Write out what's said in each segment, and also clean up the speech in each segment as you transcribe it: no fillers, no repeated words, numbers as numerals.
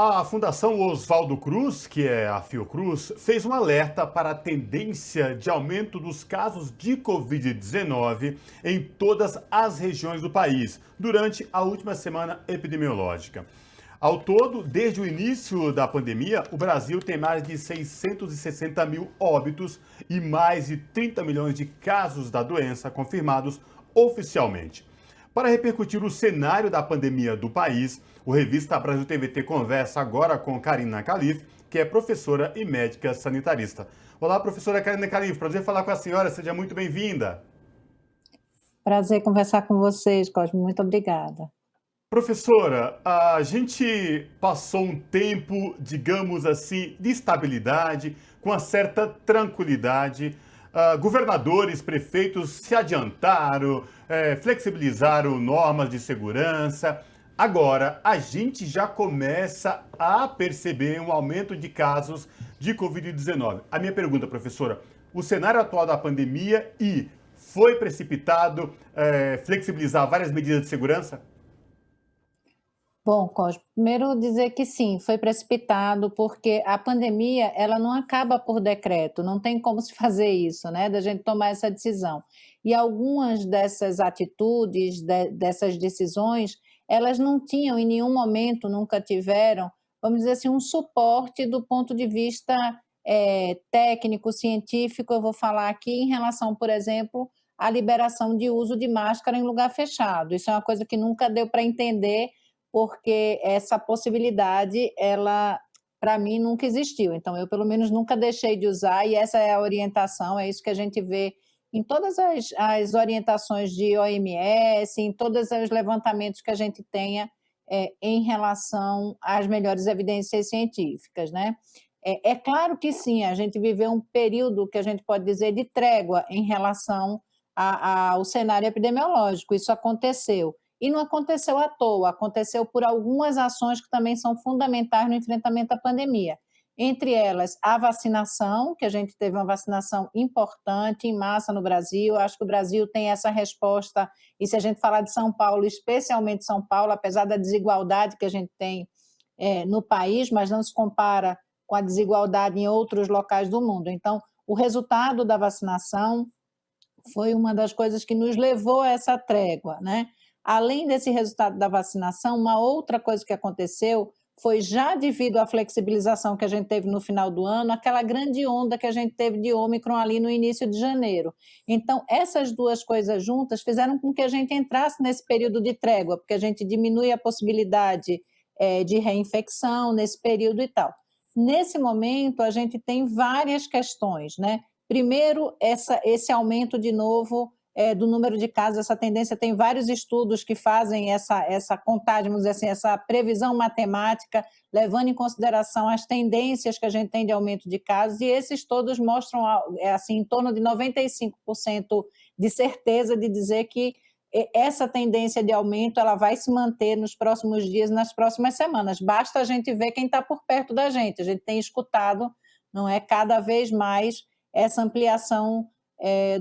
A Fundação Oswaldo Cruz, que é a Fiocruz, fez um alerta para a tendência de aumento dos casos de Covid-19 em todas as regiões do país durante a última semana epidemiológica. Ao todo, desde o início da pandemia, o Brasil tem mais de 660 mil óbitos e mais de 30 milhões de casos da doença confirmados oficialmente. Para repercutir o cenário da pandemia do país, o Revista Brasil TVT conversa agora com Karina Calife, que é professora e médica sanitarista. Olá, professora Karina Calife, prazer falar com a senhora, seja muito bem-vinda. Prazer conversar com vocês, Cosme, muito obrigada. Professora, a gente passou um tempo, digamos assim, de estabilidade, com uma certa tranquilidade. Governadores, prefeitos se adiantaram, flexibilizaram normas de segurança. Agora, a gente já começa a perceber um aumento de casos de Covid-19. A minha pergunta, professora, o cenário atual da pandemia foi precipitado flexibilizar várias medidas de segurança? Bom, Cosme, primeiro dizer que sim, foi precipitado, porque a pandemia, ela não acaba por decreto, não tem como se fazer isso, né, da gente tomar essa decisão. E algumas dessas atitudes, dessas decisões, elas não tinham em nenhum momento, nunca tiveram, vamos dizer assim, um suporte do ponto de vista técnico, científico. Eu vou falar aqui em relação, por exemplo, à liberação de uso de máscara em lugar fechado. Isso é uma coisa que nunca deu para entender, porque essa possibilidade, ela, para mim, nunca existiu. Então, eu, pelo menos, nunca deixei de usar, e essa é a orientação, é isso que a gente vê em todas as orientações de OMS, em todos os levantamentos que a gente tenha em relação às melhores evidências científicas, né? É claro que sim, a gente viveu um período que a gente pode dizer de trégua em relação ao cenário epidemiológico, isso aconteceu. E não aconteceu à toa, aconteceu por algumas ações que também são fundamentais no enfrentamento à pandemia. Entre elas, a vacinação, que a gente teve uma vacinação importante, em massa no Brasil. Acho que o Brasil tem essa resposta, e se a gente falar de São Paulo, especialmente São Paulo, apesar da desigualdade que a gente tem no país, mas não se compara com a desigualdade em outros locais do mundo. Então, o resultado da vacinação foi uma das coisas que nos levou a essa trégua, né? Além desse resultado da vacinação, uma outra coisa que aconteceu foi, já devido à flexibilização que a gente teve no final do ano, aquela grande onda que a gente teve de Ômicron ali no início de janeiro. Então, essas duas coisas juntas fizeram com que a gente entrasse nesse período de trégua, porque a gente diminui a possibilidade de reinfecção nesse período e tal. Nesse momento, a gente tem várias questões, né? Primeiro, esse aumento de novo do número de casos, essa tendência, tem vários estudos que fazem essa contagem, vamos dizer assim, essa previsão matemática, levando em consideração as tendências que a gente tem de aumento de casos, e esses todos mostram, assim, em torno de 95% de certeza de dizer que essa tendência de aumento, ela vai se manter nos próximos dias, nas próximas semanas. Basta a gente ver quem está por perto da gente. A gente tem escutado, não é, cada vez mais essa ampliação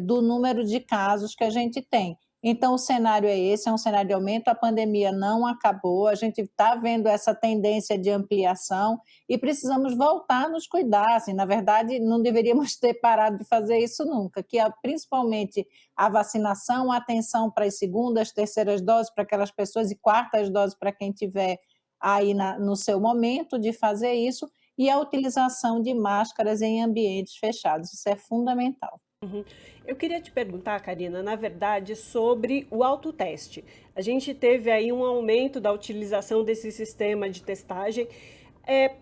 do número de casos que a gente tem. Então, o cenário é esse, é um cenário de aumento, a pandemia não acabou, a gente está vendo essa tendência de ampliação e precisamos voltar a nos cuidar. Assim, na verdade, não deveríamos ter parado de fazer isso nunca, que principalmente a vacinação, a atenção para as segundas, terceiras doses para aquelas pessoas, e quartas doses para quem tiver aí no seu momento de fazer isso, e a utilização de máscaras em ambientes fechados. Isso é fundamental. Uhum. Eu queria te perguntar, Karina, na verdade, sobre o autoteste. A gente teve aí um aumento da utilização desse sistema de testagem.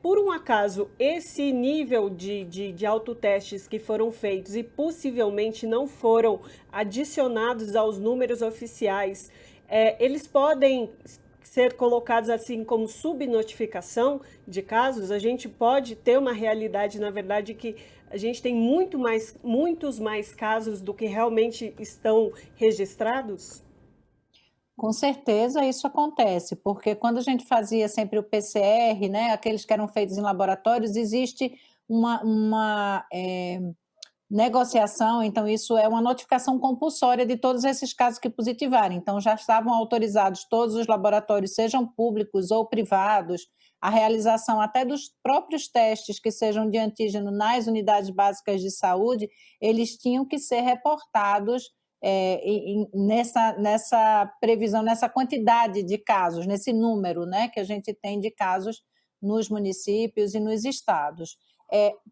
Por um acaso, esse nível de autotestes que foram feitos e possivelmente não foram adicionados aos números oficiais, eles podem ser colocados assim como subnotificação de casos? A gente pode ter uma realidade, na verdade, que a gente tem muitos mais casos do que realmente estão registrados? Com certeza isso acontece, porque quando a gente fazia sempre o PCR, né, aqueles que eram feitos em laboratórios, existe uma negociação, então isso é uma notificação compulsória de todos esses casos que positivarem. Então já estavam autorizados todos os laboratórios, sejam públicos ou privados, a realização até dos próprios testes que sejam de antígeno nas unidades básicas de saúde, eles tinham que ser reportados nessa previsão, nessa quantidade de casos, nesse número, né, que a gente tem de casos nos municípios e nos estados.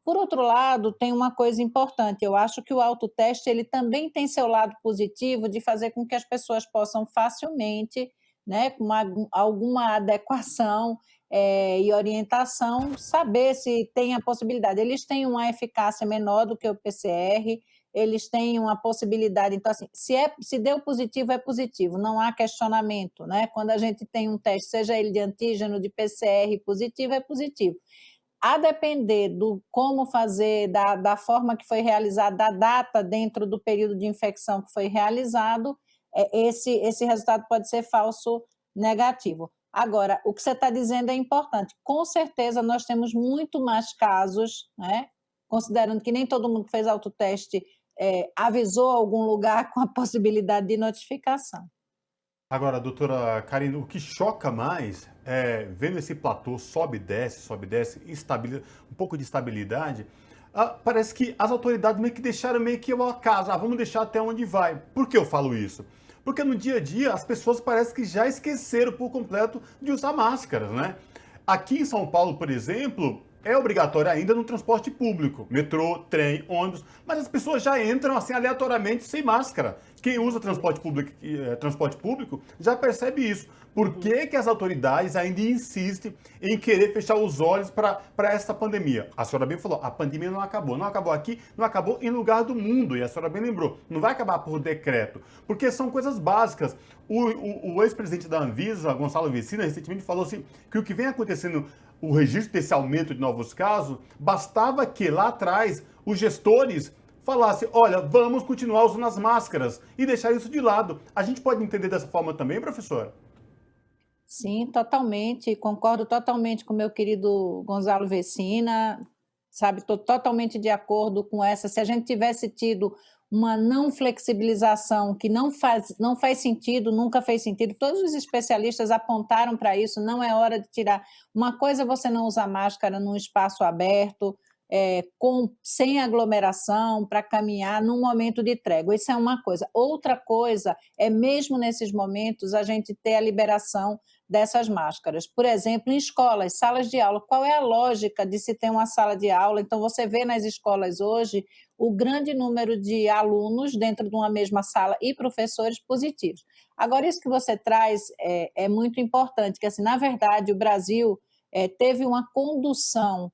Por outro lado, tem uma coisa importante, eu acho que o autoteste ele também tem seu lado positivo de fazer com que as pessoas possam facilmente, né, com alguma adequação e orientação, saber se tem a possibilidade. Eles têm uma eficácia menor do que o PCR, eles têm uma possibilidade, então assim, se deu positivo, é positivo, não há questionamento, né? Quando a gente tem um teste, seja ele de antígeno, de PCR positivo, é positivo. A depender do como fazer, da forma que foi realizado, da data dentro do período de infecção que foi realizado, esse resultado pode ser falso negativo. Agora, o que você está dizendo é importante. Com certeza, nós temos muito mais casos, né? Considerando que nem todo mundo que fez autoteste avisou algum lugar com a possibilidade de notificação. Agora, doutora Karina, o que choca mais é vendo esse platô sobe e desce, um pouco de estabilidade. Parece que as autoridades meio que deixaram meio que ao acaso. Vamos deixar até onde vai. Por que eu falo isso? Porque no dia a dia as pessoas parecem que já esqueceram por completo de usar máscaras, né? Aqui em São Paulo, por exemplo, é obrigatório ainda no transporte público, metrô, trem, ônibus, mas as pessoas já entram assim aleatoriamente sem máscara. Quem usa transporte público já percebe isso. Por que que as autoridades ainda insistem em querer fechar os olhos para essa pandemia? A senhora bem falou, a pandemia não acabou. Não acabou aqui, não acabou em lugar do mundo. E a senhora bem lembrou, não vai acabar por decreto, porque são coisas básicas. O ex-presidente da Anvisa, Gonçalo Vecina, recentemente falou assim, que o que vem acontecendo, o registro desse aumento de novos casos, bastava que lá atrás os gestores falassem, olha, vamos continuar usando as máscaras e deixar isso de lado. A gente pode entender dessa forma também, professora? Sim, totalmente, concordo totalmente com o meu querido Gonzalo Vecina, sabe, estou totalmente de acordo com essa. Se a gente tivesse tido uma não flexibilização que não faz sentido, nunca fez sentido, todos os especialistas apontaram para isso, não é hora de tirar. Uma coisa é você não usar máscara num espaço aberto, sem aglomeração, para caminhar num momento de trégua, isso é uma coisa. Outra coisa é, mesmo nesses momentos, a gente ter a liberação dessas máscaras. Por exemplo, em escolas, salas de aula, qual é a lógica de se ter uma sala de aula? Então, você vê nas escolas hoje o grande número de alunos dentro de uma mesma sala e professores positivos. Agora, isso que você traz é muito importante, que, assim, na verdade, o Brasil teve uma condução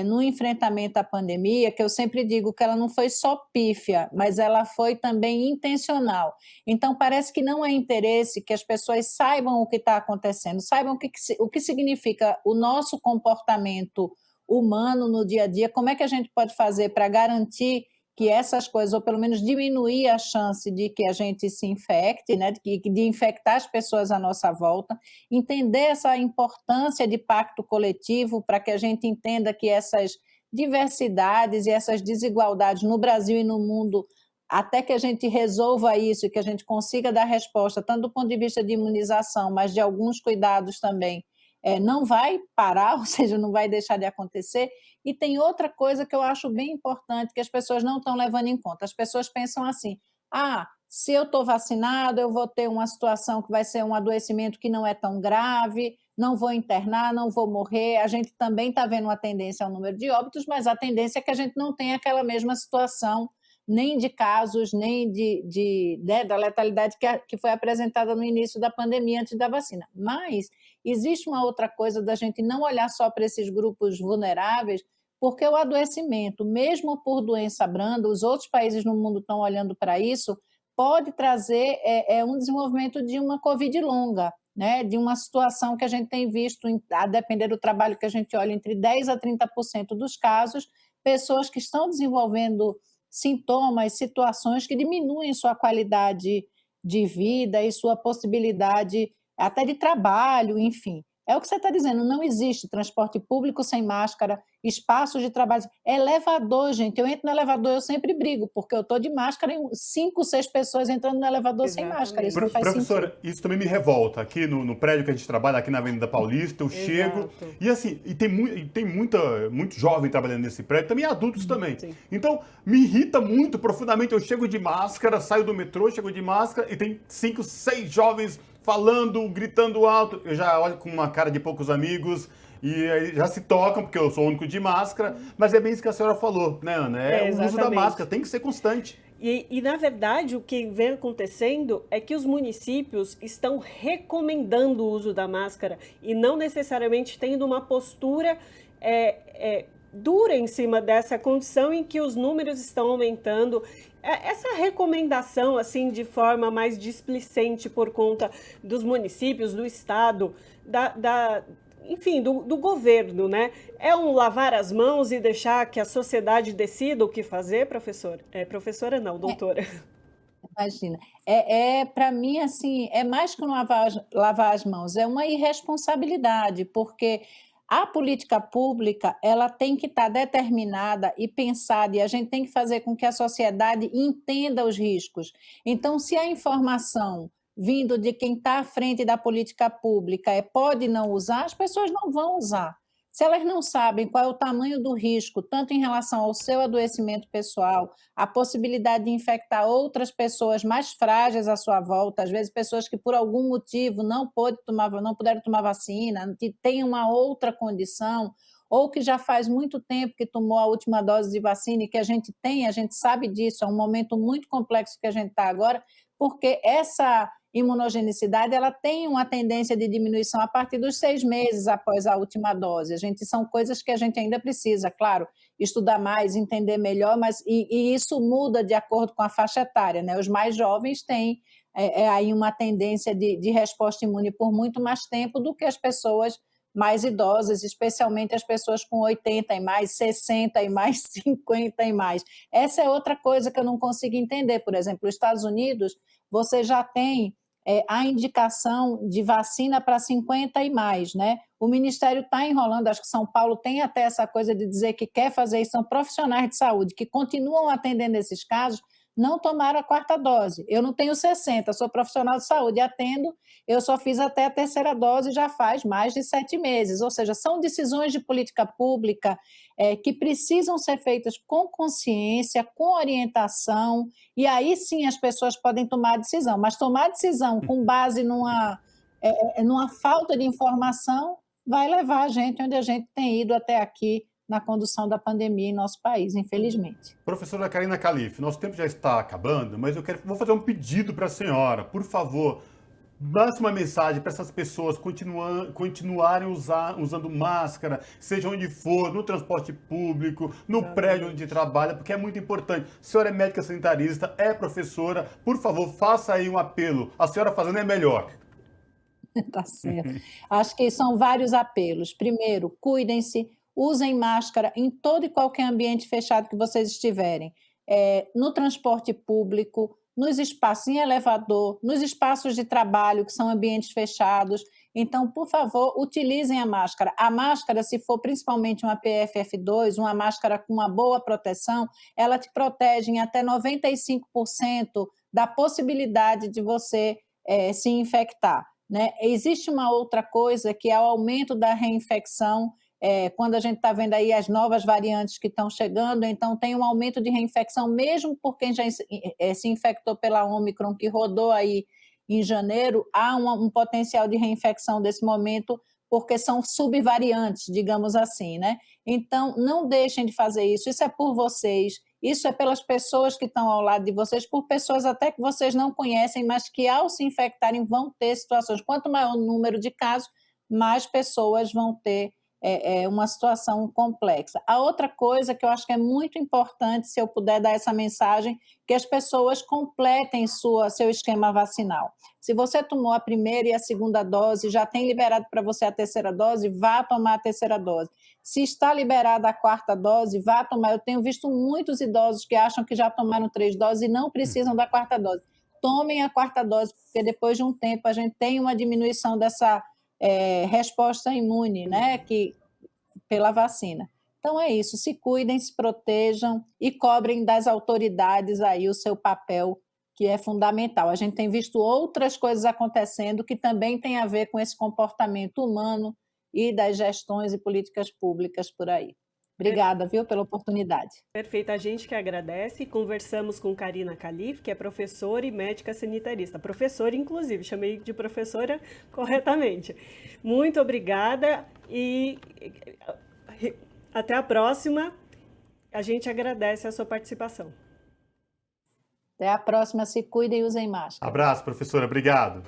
no enfrentamento à pandemia, que eu sempre digo que ela não foi só pífia, mas ela foi também intencional. Então, parece que não é interesse que as pessoas saibam o que está acontecendo, saibam o que significa o nosso comportamento humano no dia a dia, como é que a gente pode fazer para garantir que essas coisas, ou pelo menos diminuir a chance de que a gente se infecte, né, de infectar as pessoas à nossa volta, entender essa importância de pacto coletivo para que a gente entenda que essas diversidades e essas desigualdades no Brasil e no mundo, até que a gente resolva isso e que a gente consiga dar resposta, tanto do ponto de vista de imunização, mas de alguns cuidados também, não vai parar, ou seja, não vai deixar de acontecer. E tem outra coisa que eu acho bem importante, que as pessoas não estão levando em conta. As pessoas pensam assim, se eu estou vacinado, eu vou ter uma situação que vai ser um adoecimento que não é tão grave, não vou internar, não vou morrer. A gente também está vendo uma tendência ao número de óbitos, mas a tendência é que a gente não tenha aquela mesma situação, nem de casos, nem da letalidade que foi apresentada no início da pandemia, antes da vacina. Mas existe uma outra coisa da gente não olhar só para esses grupos vulneráveis, porque o adoecimento, mesmo por doença branda, os outros países no mundo estão olhando para isso, pode trazer um desenvolvimento de uma Covid longa, né? De uma situação que a gente tem visto, a depender do trabalho que a gente olha, entre 10% a 30% dos casos, pessoas que estão desenvolvendo sintomas, situações que diminuem sua qualidade de vida e sua possibilidade até de trabalho, enfim. É o que você está dizendo, não existe transporte público sem máscara, espaços de trabalho, elevador, gente, eu entro no elevador, eu sempre brigo, porque eu estou de máscara e 5, 6 pessoas entrando no elevador sem máscara, isso não Exatamente. faz sentido. Professora, isso também me revolta. Aqui no prédio que a gente trabalha, aqui na Avenida Paulista, eu chego Exato. e assim, tem muito jovem trabalhando nesse prédio, também adultos também. Sim. Então, me irrita muito profundamente. Eu chego de máscara, saio do metrô, chego de máscara e tem 5, 6 jovens falando, gritando alto. Eu já olho com uma cara de poucos amigos e aí já se tocam, porque eu sou o único de máscara. Mas é bem isso que a senhora falou, né, Ana? É o uso da Exatamente. máscara, tem que ser constante. E, na verdade, o que vem acontecendo é que os municípios estão recomendando o uso da máscara e não necessariamente tendo uma postura dura em cima dessa condição em que os números estão aumentando. Essa recomendação, assim, de forma mais displicente por conta dos municípios, do Estado, enfim, do governo, né? É um lavar as mãos e deixar que a sociedade decida o que fazer, professor? Professora não, doutora. Imagina. Para mim, assim, é mais que um lavar as mãos, é uma irresponsabilidade, porque a política pública ela tem que estar determinada e pensada, e a gente tem que fazer com que a sociedade entenda os riscos. Então, se a informação vindo de quem está à frente da política pública pode não usar, as pessoas não vão usar. Se elas não sabem qual é o tamanho do risco, tanto em relação ao seu adoecimento pessoal, a possibilidade de infectar outras pessoas mais frágeis à sua volta, às vezes pessoas que por algum motivo não puderam tomar vacina, que têm uma outra condição, ou que já faz muito tempo que tomou a última dose de vacina e que a gente sabe disso, é um momento muito complexo que a gente está agora, porque essa imunogenicidade ela tem uma tendência de diminuição a partir dos 6 meses após a última dose. São coisas que a gente ainda precisa, claro, estudar mais, entender melhor, mas e isso muda de acordo com a faixa etária, né? Os mais jovens têm aí uma tendência de resposta imune por muito mais tempo do que as pessoas mais idosas, especialmente as pessoas com 80 e mais, 60 e mais, 50 e mais. Essa é outra coisa que eu não consigo entender. Por exemplo, os Estados Unidos, você já tem a indicação de vacina para 50 e mais, né? O Ministério está enrolando, acho que São Paulo tem até essa coisa de dizer que quer fazer isso, são profissionais de saúde que continuam atendendo esses casos, não tomaram a 4ª dose. Eu não tenho 60, sou profissional de saúde, atendo, eu só fiz até a 3ª dose já faz mais de 7 meses, ou seja, são decisões de política pública que precisam ser feitas com consciência, com orientação, e aí sim as pessoas podem tomar a decisão, mas tomar a decisão com base numa falta de informação vai levar a gente onde a gente tem ido até aqui, na condução da pandemia em nosso país, infelizmente. Professora Karina Calife, nosso tempo já está acabando, mas vou fazer um pedido para a senhora. Por favor, mande uma mensagem para essas pessoas continuarem usando máscara, seja onde for, no transporte público, no prédio onde trabalha, porque é muito importante. A senhora é médica sanitarista, é professora, por favor, faça aí um apelo. A senhora fazendo é melhor. Tá certo. Acho que são vários apelos. Primeiro, cuidem-se, usem máscara em todo e qualquer ambiente fechado que vocês estiverem. No transporte público, nos espaços em elevador, nos espaços de trabalho, que são ambientes fechados. Então, por favor, utilizem a máscara. A máscara, se for principalmente uma PFF2, uma máscara com uma boa proteção, ela te protege em até 95% da possibilidade de você se infectar, né? Existe uma outra coisa que é o aumento da reinfecção, quando a gente está vendo aí as novas variantes que estão chegando, então tem um aumento de reinfecção, mesmo por quem já se infectou pela Ômicron, que rodou aí em janeiro, há um potencial de reinfecção desse momento, porque são subvariantes, digamos assim, né? Então, não deixem de fazer isso é por vocês, isso é pelas pessoas que estão ao lado de vocês, por pessoas até que vocês não conhecem, mas que ao se infectarem vão ter situações. Quanto maior o número de casos, mais pessoas vão ter uma situação complexa. A outra coisa que eu acho que é muito importante, se eu puder dar essa mensagem, que as pessoas completem seu esquema vacinal. Se você tomou a 1ª e a 2ª dose, já tem liberado para você a 3ª dose, vá tomar a 3ª dose. Se está liberada a 4ª dose, vá tomar. Eu tenho visto muitos idosos que acham que já tomaram 3 doses e não precisam da 4ª dose. Tomem a 4ª dose, porque depois de um tempo a gente tem uma diminuição dessa resposta imune, né, pela vacina. Então é isso, se cuidem, se protejam e cobrem das autoridades aí o seu papel, que é fundamental. A gente tem visto outras coisas acontecendo que também tem a ver com esse comportamento humano e das gestões e políticas públicas por aí. Obrigada, viu, pela oportunidade. Perfeito, a gente que agradece. Conversamos com Karina Califf, que é professora e médica sanitarista. Professora, inclusive, chamei de professora corretamente. Muito obrigada e até a próxima. A gente agradece a sua participação. Até a próxima, se cuidem e usem máscara. Abraço, professora, obrigado.